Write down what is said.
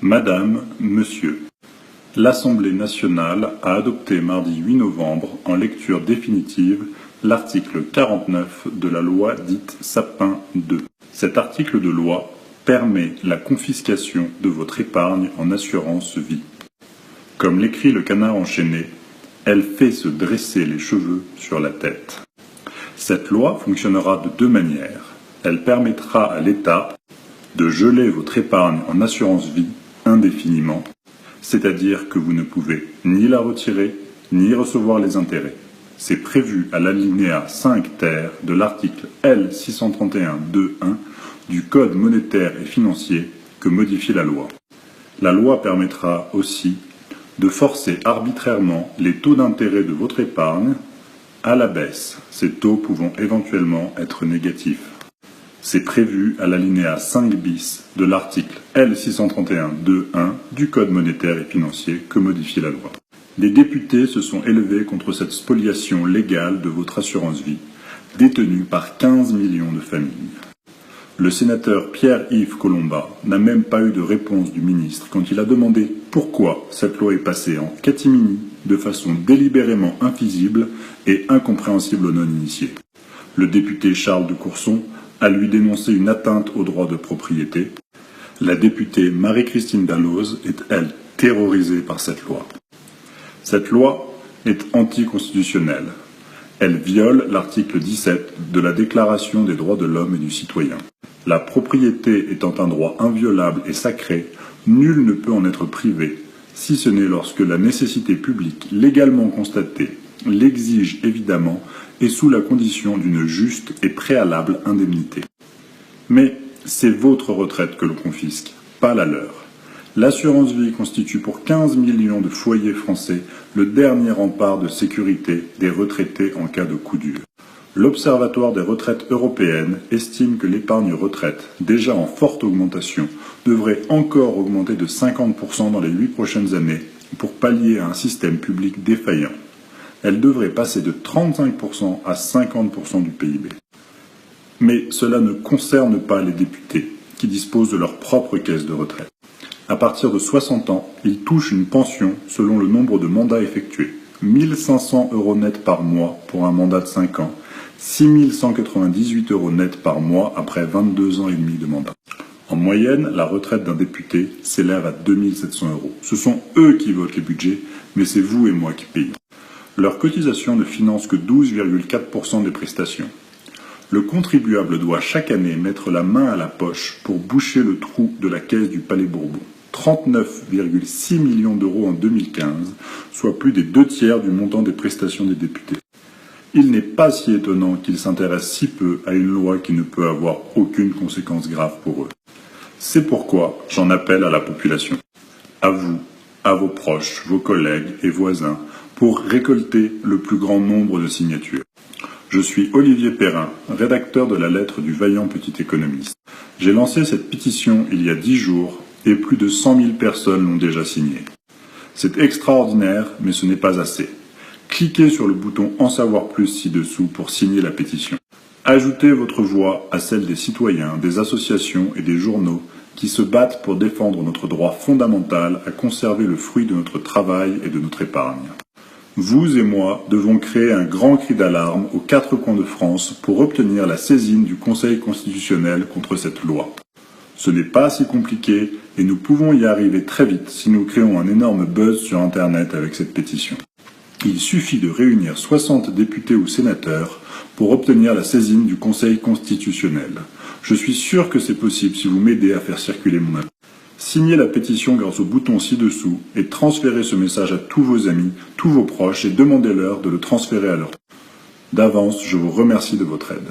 Madame, Monsieur, l'Assemblée nationale a adopté mardi 8 novembre, en lecture définitive, l'article 49 de la loi dite Sapin II. Cet article de loi permet la confiscation de votre épargne en assurance vie. Comme l'écrit le Canard enchaîné, elle fait se dresser les cheveux sur la tête. Cette loi fonctionnera de deux manières. Elle permettra à l'État de geler votre épargne en assurance vie indéfiniment, c'est-à-dire que vous ne pouvez ni la retirer, ni recevoir les intérêts. C'est prévu à l'alinéa 5 ter de l'article L631-2.1 du Code monétaire et financier que modifie la loi. La loi permettra aussi de forcer arbitrairement les taux d'intérêt de votre épargne à la baisse, ces taux pouvant éventuellement être négatifs. C'est prévu à l'alinéa 5 bis de l'article L631-2.1 du Code monétaire et financier que modifie la loi. Les députés se sont élevés contre cette spoliation légale de votre assurance vie, détenue par 15 millions de familles. Le sénateur Pierre-Yves Collombat n'a même pas eu de réponse du ministre quand il a demandé pourquoi cette loi est passée en catimini de façon délibérément invisible et incompréhensible aux non-initiés. Le député Charles de Courson a lui dénoncé une atteinte au droit de propriété. La députée Marie-Christine Dalloz est, elle, terrorisée par cette loi. Cette loi est anticonstitutionnelle. Elle viole l'article 17 de la Déclaration des droits de l'homme et du citoyen. La propriété étant un droit inviolable et sacré, nul ne peut en être privé, si ce n'est lorsque la nécessité publique légalement constatée l'exige évidemment et sous la condition d'une juste et préalable indemnité. Mais c'est votre retraite que l'on confisque, pas la leur. L'assurance vie constitue pour 15 millions de foyers français le dernier rempart de sécurité des retraités en cas de coup dur. L'Observatoire des retraites européennes estime que l'épargne retraite, déjà en forte augmentation, devrait encore augmenter de 50% dans les 8 prochaines années pour pallier à un système public défaillant. Elle devrait passer de 35% à 50% du PIB. Mais cela ne concerne pas les députés, qui disposent de leur propre caisse de retraite. À partir de 60 ans, ils touchent une pension selon le nombre de mandats effectués. 1 500 € net par mois pour un mandat de 5 ans, 6 198 € net par mois après 22 ans et demi de mandat. En moyenne, la retraite d'un député s'élève à 2 700 €. Ce sont eux qui votent les budgets, mais c'est vous et moi qui payons. Leur cotisation ne finance que 12,4% des prestations. Le contribuable doit chaque année mettre la main à la poche pour boucher le trou de la caisse du Palais Bourbon. 39,6 millions d'euros en 2015, soit plus des 2/3 du montant des prestations des députés. Il n'est pas si étonnant qu'ils s'intéressent si peu à une loi qui ne peut avoir aucune conséquence grave pour eux. C'est pourquoi j'en appelle à la population, à vous, à vos proches, vos collègues et voisins, pour récolter le plus grand nombre de signatures. Je suis Olivier Perrin, rédacteur de la lettre du vaillant petit économiste. J'ai lancé cette pétition il y a 10 jours et plus de 100 000 personnes l'ont déjà signée. C'est extraordinaire, mais ce n'est pas assez. Cliquez sur le bouton « En savoir plus » ci-dessous pour signer la pétition. Ajoutez votre voix à celle des citoyens, des associations et des journaux qui se battent pour défendre notre droit fondamental à conserver le fruit de notre travail et de notre épargne. Vous et moi devons créer un grand cri d'alarme aux 4 coins de France pour obtenir la saisine du Conseil constitutionnel contre cette loi. Ce n'est pas si compliqué et nous pouvons y arriver très vite si nous créons un énorme buzz sur Internet avec cette pétition. Il suffit de réunir 60 députés ou sénateurs pour obtenir la saisine du Conseil constitutionnel. Je suis sûr que c'est possible si vous m'aidez à faire circuler mon appel. Signez la pétition grâce au bouton ci-dessous et transférez ce message à tous vos amis, tous vos proches et demandez-leur de le transférer à leur. D'avance, je vous remercie de votre aide.